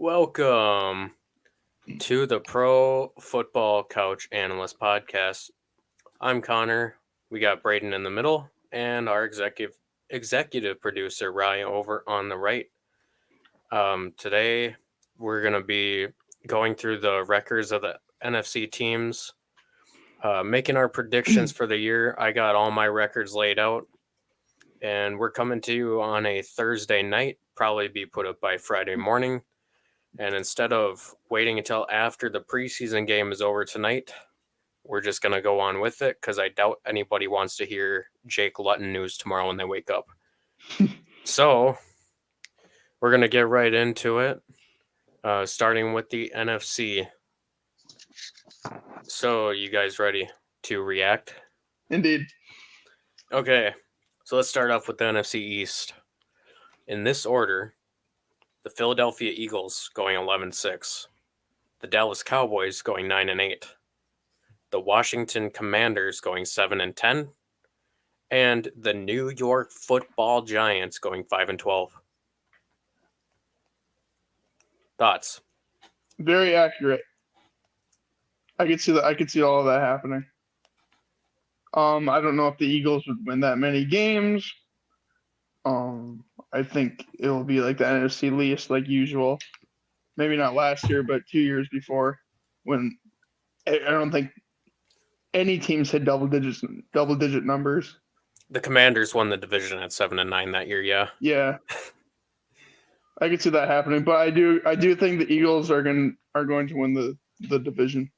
Welcome to the Pro Football Couch Analyst Podcast. I'm Connor. We got Braden in the middle, and our executive producer Ryan over on the right. Today we're gonna be going through the records of the NFC teams, making our predictions for the year. I got all my records laid out, and we're coming to you on a Thursday night. Probably be put up by Friday morning. And instead of waiting until after the preseason game is over tonight, we're just going to go on with it because I doubt anybody wants to hear Jake Luton news tomorrow when they wake up. So we're going to get right into it, starting with the NFC. So you guys ready to react? Indeed. Okay, so let's start off with the NFC East. In this order, the Philadelphia Eagles going 11-6, the Dallas Cowboys going 9-8, the Washington Commanders going 7-10, and the New York Football Giants going 5-12. Thoughts? Very accurate. I could see that. I could see all of that happening. I don't know if the Eagles would win that many games. I think it will be like the NFC least, like usual. Maybe not last year, but 2 years before, when I don't think any teams had double digit numbers. The Commanders won the division at 7-9 that year. Yeah. Yeah, I could see that happening, but I do think the Eagles are going to win the division.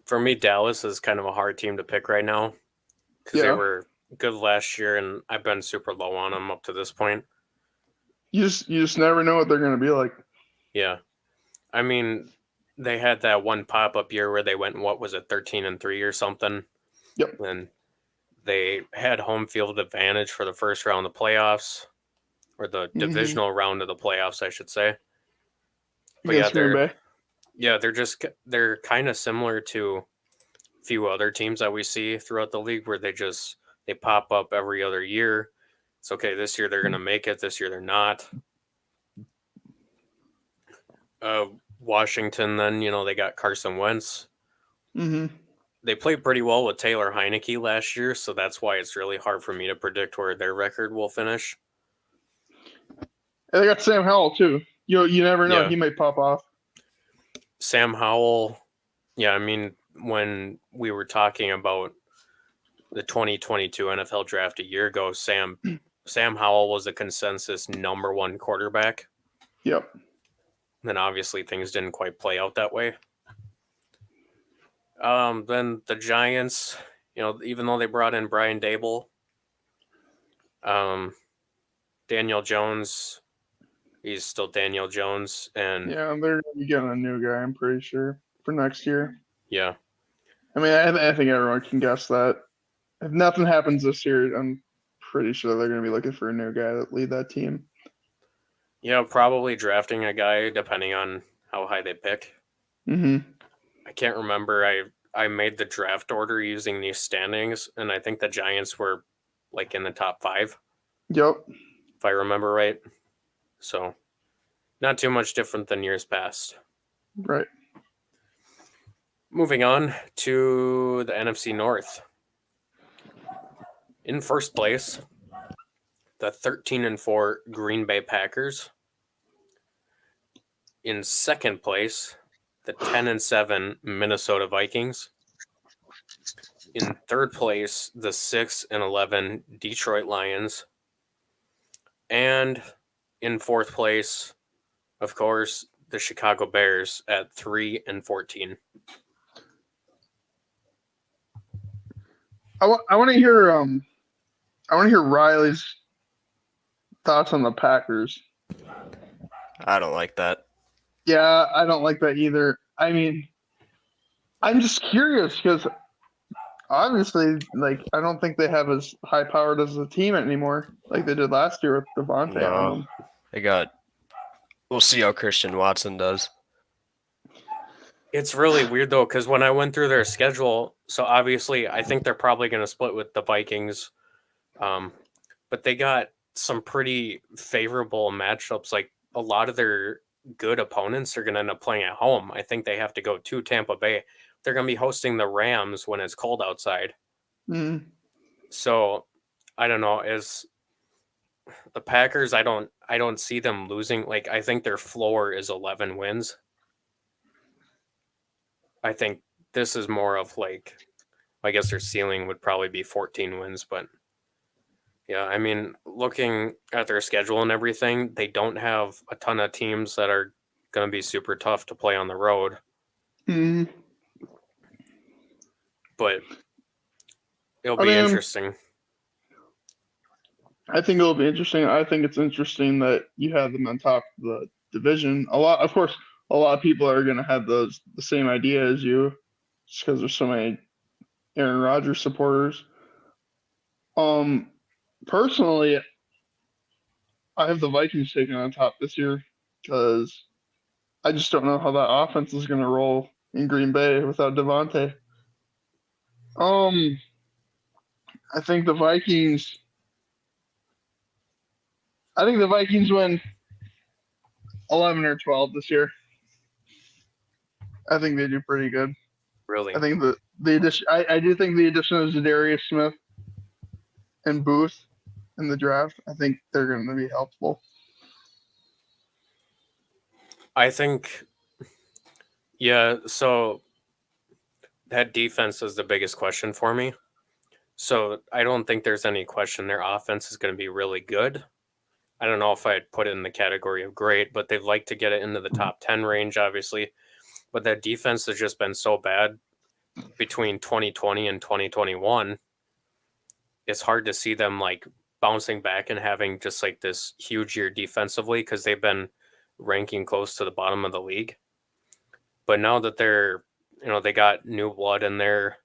For me, Dallas is kind of a hard team to pick right now because they were good last year, and I've been super low on them up to this point. You just never know what they're going to be like. Yeah, I mean, they had that one pop-up year where they went, 13-3 or something. Yep. And they had home field advantage for the first round of the playoffs, or the divisional round of the playoffs, I should say. But they're kind of similar to a few other teams that we see throughout the league where they pop up every other year. It's okay, this year they're going to make it, this year they're not. Washington, then, they got Carson Wentz. They played pretty well with Taylor Heineke last year, so that's why it's really hard for me to predict where their record will finish. And they got Sam Howell, too. You never know. Yeah. He may pop off. Sam Howell, yeah, I mean, when we were talking about the 2022 NFL draft a year ago, Sam Howell was a consensus number one quarterback. Yep. Then obviously things didn't quite play out that way. Then the Giants, even though they brought in Brian Dable, Daniel Jones, he's still Daniel Jones, and yeah, they're gonna be getting a new guy, I'm pretty sure, for next year. Yeah. I mean, I think everyone can guess that. If nothing happens this year, I'm pretty sure they're gonna be looking for a new guy to lead that team. Yeah, probably drafting a guy depending on how high they pick. I can't remember. I made the draft order using these standings, and I think the Giants were like in the top 5. Yep. If I remember right. So, not too much different than years past. Right. Moving on to the NFC North. In first place, the 13-4 Green Bay Packers. In second place, the 10-7 Minnesota Vikings. In third place, the 6-11 Detroit Lions. And in fourth place, of course, the Chicago Bears at 3-14. I want to hear Riley's thoughts on the Packers. I don't like that. Yeah, I don't like that either. I mean, I'm just curious because obviously, I don't think they have as high powered as a team anymore, like they did last year with Devontae. No, they got. We'll see how Christian Watson does. It's really weird though, because when I went through their schedule, so obviously I think they're probably going to split with the Vikings, but they got some pretty favorable matchups. Like a lot of their good opponents are going to end up playing at home. I think they have to go to Tampa Bay. They're going to be hosting the Rams when it's cold outside. Mm. So I don't know. As the Packers, I don't see them losing. Like, I think their floor is 11 wins. I think this is more of like, I guess their ceiling would probably be 14 wins, but yeah, I mean, looking at their schedule and everything, they don't have a ton of teams that are going to be super tough to play on the road, Mm. but it'll I be mean, interesting. I think it'll be interesting. I think it's interesting that you have them on top of the division. Of course, a lot of people are going to have the same idea as you, just because there's so many Aaron Rodgers supporters. Personally, I have the Vikings taking on top this year because I just don't know how that offense is going to roll in Green Bay without Devontae. I think the Vikings. I think the Vikings win 11 or 12 this year. I think they do pretty good. Really, I think the addition. I do think the addition of Zadarius Smith and Booth in the draft. I think they're going to be helpful. I think, yeah. So that defense is the biggest question for me. So I don't think there's any question their offense is going to be really good. I don't know if I'd put it in the category of great, but they'd like to get it into the top 10 range, obviously. But that defense has just been so bad between 2020 and 2021. It's hard to see them like bouncing back and having just like this huge year defensively because they've been ranking close to the bottom of the league. But now that they're, they got new blood in there,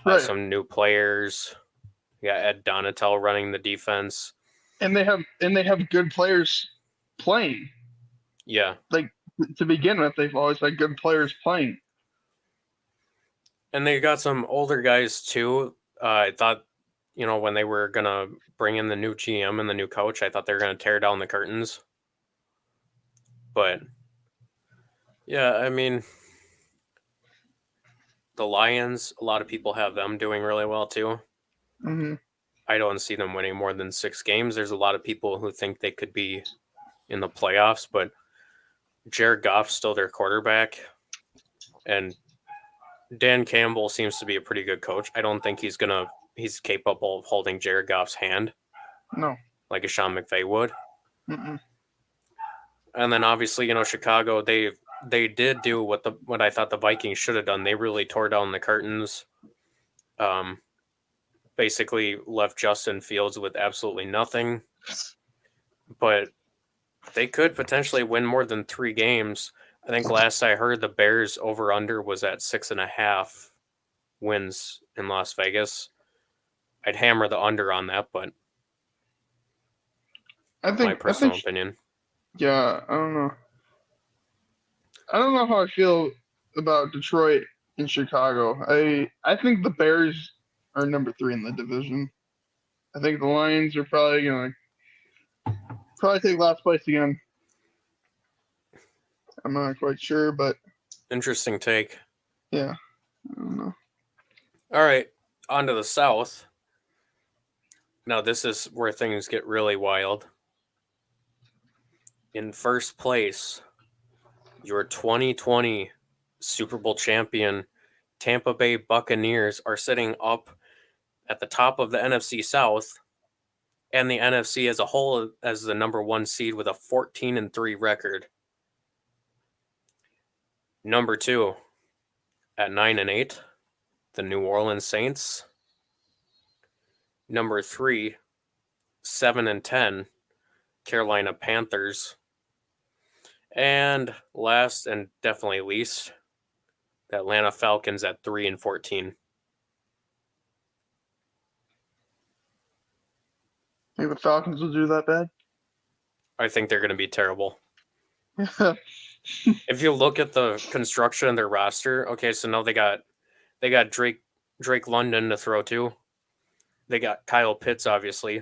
Right. some new players. You got Ed Donatel running the defense. And they have good players playing. Yeah. Like, to begin with, they've always had good players playing. And they got some older guys too. I thought, when they were going to bring in the new GM and the new coach, I thought they were going to tear down the curtains. But, yeah, I mean, the Lions, a lot of people have them doing really well too. Mm-hmm. I don't see them winning more than 6 games. There's a lot of people who think they could be in the playoffs, but Jared Goff's still their quarterback. And Dan Campbell seems to be a pretty good coach. I don't think he's capable of holding Jared Goff's hand. No. Like a Sean McVay would. Mm-mm. And then obviously, Chicago, they did do what I thought the Vikings should have done. They really tore down the curtains. Basically left Justin Fields with absolutely nothing. But they could potentially win more than 3 games. I think last I heard the Bears over-under was at 6.5 wins in Las Vegas. I'd hammer the under on that, but my personal opinion. Yeah, I don't know. I don't know how I feel about Detroit and Chicago. I think the Bears are number 3 in the division. I think the Lions are probably going to take last place again. I'm not quite sure, but interesting take. Yeah, I don't know. All right, on to the South. Now this is where things get really wild. In first place, your 2020 Super Bowl champion Tampa Bay Buccaneers are sitting up at the top of the NFC South and the NFC as a whole as the number 1 seed with a 14-3 record. Number 2 at 9-8, the New Orleans Saints. Number 3, 7-10, Carolina Panthers. And last and definitely least, the Atlanta Falcons at 3-14. Think the Falcons will do that bad? I think they're going to be terrible. Yeah. If you look at the construction of their roster, okay, so now they got Drake London to throw to. They got Kyle Pitts, obviously.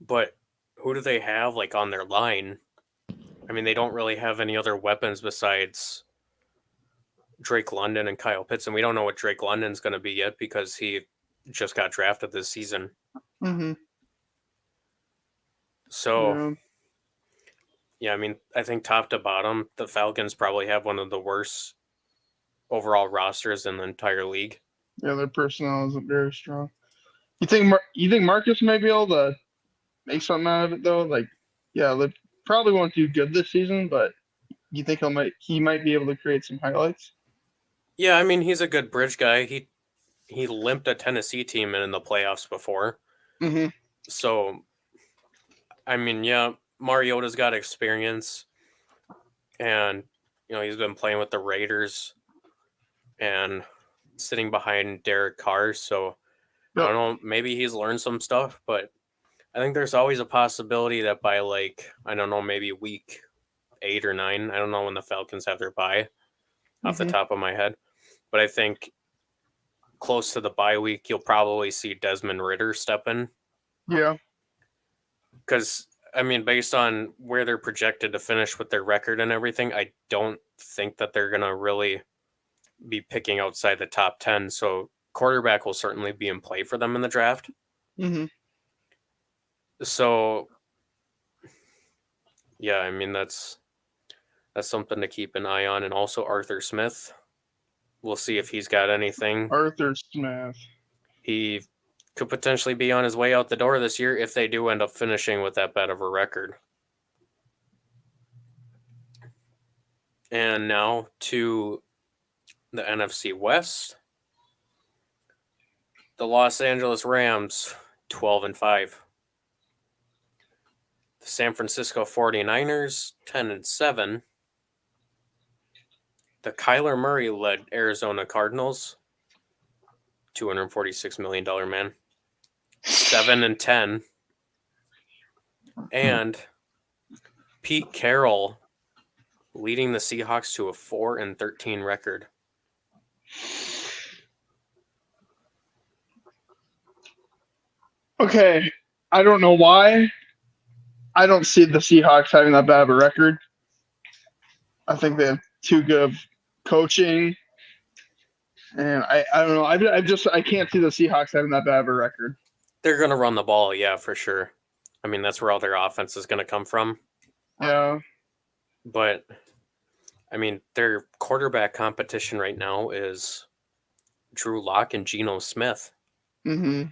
But who do they have like on their line? I mean, they don't really have any other weapons besides Drake London and Kyle Pitts, and we don't know what Drake London's going to be yet because he just got drafted this season. Mm-hmm. So, yeah, I mean, I think top to bottom, the Falcons probably have one of the worst overall rosters in the entire league. Yeah, their personnel isn't very strong. You think Marcus may be able to make something out of it though? Like, yeah, they probably won't do good this season, but you think he might be able to create some highlights? Yeah, I mean, he's a good bridge guy. He limped a Tennessee team in the playoffs before. Mm-hmm. So, I mean, yeah, Mariota's got experience, and he's been playing with the Raiders and sitting behind Derek Carr. So I don't know, maybe he's learned some stuff, but I think there's always a possibility that by I don't know, maybe week 8 or 9, I don't know when the Falcons have their bye off the top of my head, but I think close to the bye week, you'll probably see Desmond Ridder step in. Yeah. Because, I mean, based on where they're projected to finish with their record and everything, I don't think that they're going to really be picking outside the top 10. So quarterback will certainly be in play for them in the draft. Mm-hmm. So, yeah, I mean, that's something to keep an eye on. And also Arthur Smith. We'll see if he's got anything. Arthur Smith. He could potentially be on his way out the door this year if they do end up finishing with that bad of a record. And now to the NFC West. The Los Angeles Rams, 12-5. The San Francisco 49ers, 10-7. The Kyler Murray-led Arizona Cardinals, $246 million man, 7-10. And Pete Carroll leading the Seahawks to a 4-13 record. Okay, I don't know why. I don't see the Seahawks having that bad of a record. I think they have too good of coaching, and I don't know. I can't see the Seahawks having that bad of a record. They're going to run the ball, yeah, for sure. I mean, that's where all their offense is going to come from. Yeah. But, I mean, their quarterback competition right now is Drew Lock and Geno Smith. Mm-hmm.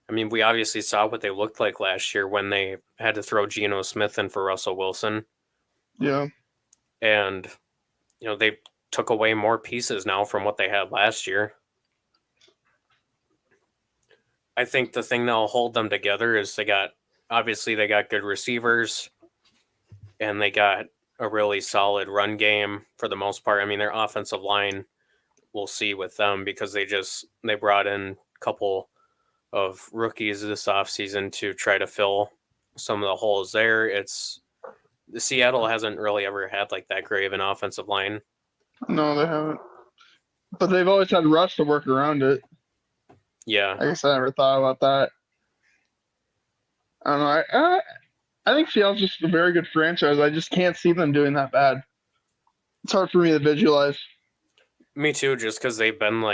I mean, we obviously saw what they looked like last year when they had to throw Geno Smith in for Russell Wilson. Yeah. And, they took away more pieces now from what they had last year. I think the thing that'll hold them together is they got good receivers and they got a really solid run game for the most part. I mean, their offensive line, we'll see with them because they brought in a couple of rookies this offseason to try to fill some of the holes there. The Seattle hasn't really ever had that great of an offensive line. No, they haven't. But they've always had Russ to work around it. Yeah. I guess I never thought about that. I don't know. I think Seattle's just a very good franchise. I just can't see them doing that bad. It's hard for me to visualize. Me too, just because they've been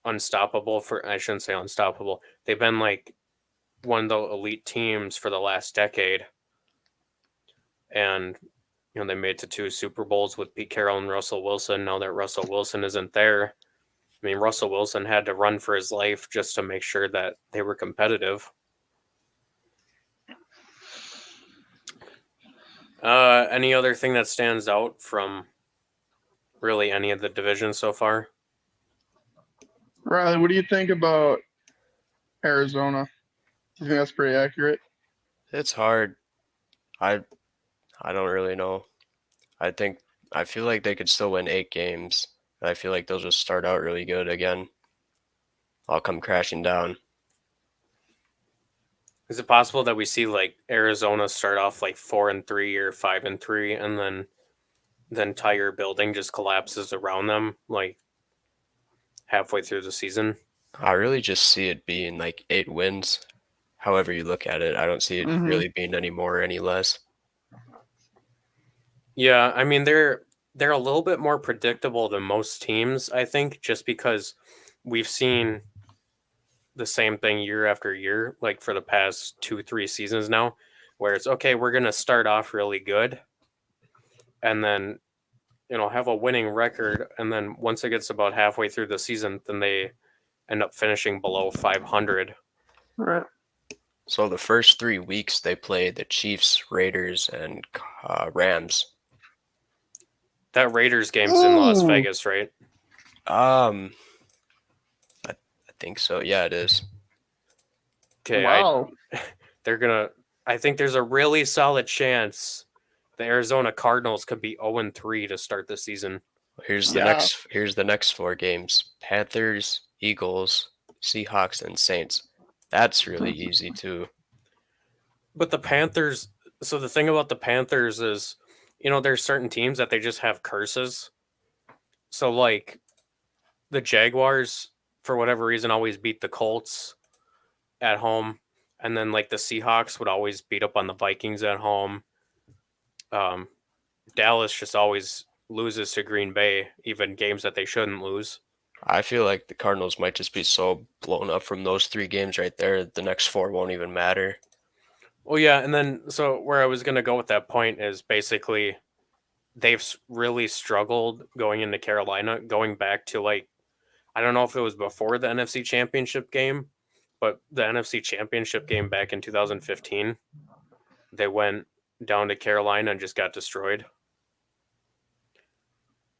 unstoppable I shouldn't say unstoppable. They've been one of the elite teams for the last decade. And, they made it to 2 Super Bowls with Pete Carroll and Russell Wilson. Now that Russell Wilson isn't there, I mean, Russell Wilson had to run for his life just to make sure that they were competitive. Any other thing that stands out from really any of the divisions so far? Riley, what do you think about Arizona? Do you think that's pretty accurate? It's hard. I don't really know. I feel like they could still win 8 games. I feel like they'll just start out really good again. I'll come crashing down. Is it possible that we see Arizona start off 4-3 or 5-3, and then the entire building just collapses around them halfway through the season? I really just see it being 8 wins. However you look at it, I don't see it really being any more or any less. Yeah, I mean they're a little bit more predictable than most teams, I think, just because we've seen the same thing year after year, like for the past 2, 3 seasons now, where it's okay, we're gonna start off really good and then have a winning record, and then once it gets about halfway through the season, then they end up finishing below 500. Right. So the first 3 weeks they played the Chiefs, Raiders, and Rams. That Raiders game's in Las Ooh. Vegas, right? I think so. Yeah, it is. Okay, Wow. I think there's a really solid chance the Arizona Cardinals could be 0-3 to start the season. Here's Yeah. the next 4 games: Panthers, Eagles, Seahawks, and Saints. That's really easy too. But the Panthers, so the thing about the Panthers is, there's certain teams that they just have curses. So like the Jaguars, for whatever reason, always beat the Colts at home, and then like the Seahawks would always beat up on the Vikings at home. Dallas just always loses to Green Bay, even games that they shouldn't lose. I feel like the Cardinals might just be so blown up from those 3 games right there. The next 4 won't even matter. Well, yeah, and then so where I was going to go with that point is basically they've really struggled going into Carolina, going back to like, I don't know if it was before the NFC Championship game, but the NFC Championship game back in 2015, they went down to Carolina and just got destroyed.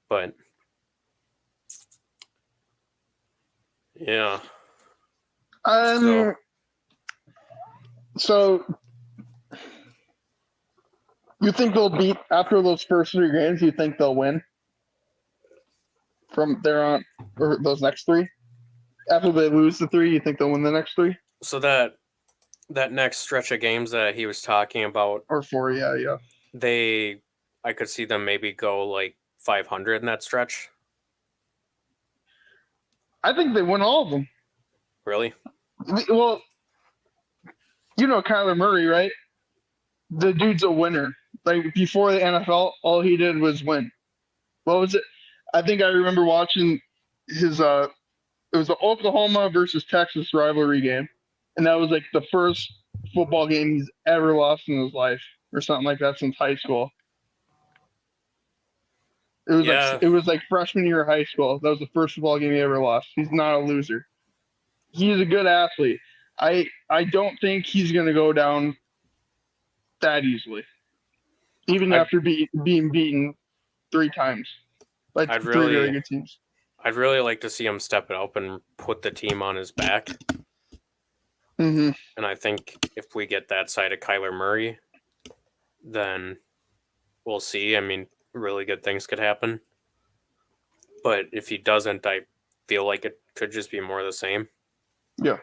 But yeah. So you think they'll beat after those first 3 games? You think they'll win from there on, or those next 3? After they lose the 3, you think they'll win the next 3 So that next stretch of games that he was talking about, or 4? Yeah. I could see them maybe go like 500 in that stretch. I think they win all of them. Really? Well, Kyler Murray, right? The dude's a winner. Like before the NFL, all he did was win. What was it? I think I remember watching his it was the Oklahoma versus Texas rivalry game. And that was like the first football game he's ever lost in his life or something like that since high school. It was like freshman year of high school. That was the first football game he ever lost. He's not a loser. He's a good athlete. I don't think he's going to go down that easily, even after being beaten 3 times by 3 very good teams. I'd really like to see him step it up and put the team on his back. Mm-hmm. And I think if we get that side of Kyler Murray, then we'll see. I mean, really good things could happen. But if he doesn't, I feel like it could just be more of the same. Yeah.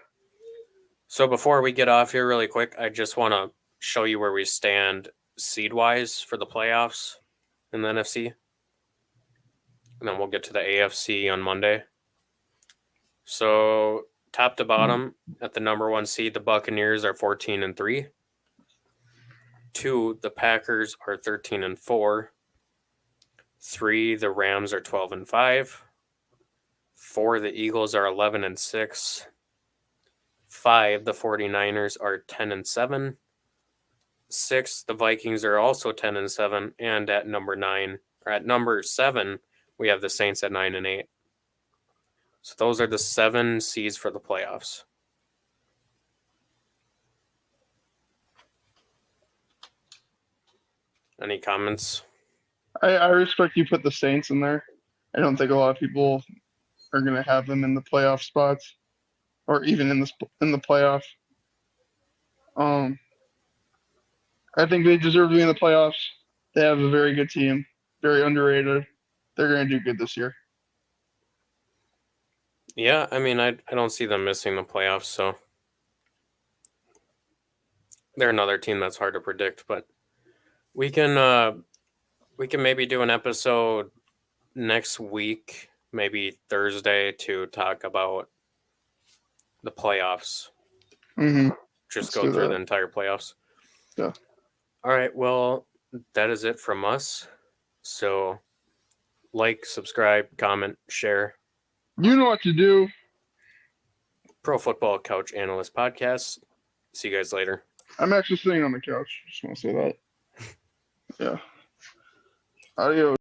So before we get off here really quick, I just want to show you where we stand seed-wise for the playoffs in the NFC. And then we'll get to the AFC on Monday. So top to bottom, at the number 1 seed, the Buccaneers are 14-3. 2, the Packers are 13-4. 3, the Rams are 12-5. 4, the Eagles are 11-6. 5, the 49ers are 10-7. 6, the Vikings are also 10-7. And at number 7, we have the Saints at 9-8. So those are the 7 seeds for the playoffs. Any comments? I respect you put the Saints in there. I don't think a lot of people are going to have them in the playoff spots, or even in the playoff. I think they deserve to be in the playoffs. They have a very good team, very underrated. They're going to do good this year. Yeah, I mean, I don't see them missing the playoffs, so they're another team that's hard to predict. But we can maybe do an episode next week, maybe Thursday, to talk about the playoffs. Mm-hmm. Just go through the entire playoffs. Yeah. All right. Well, that is it from us. So like, subscribe, comment, share. You know what to do. Pro Football Couch Analyst Podcast. See you guys later. I'm actually sitting on the couch. Just want to say that. Yeah. Adios.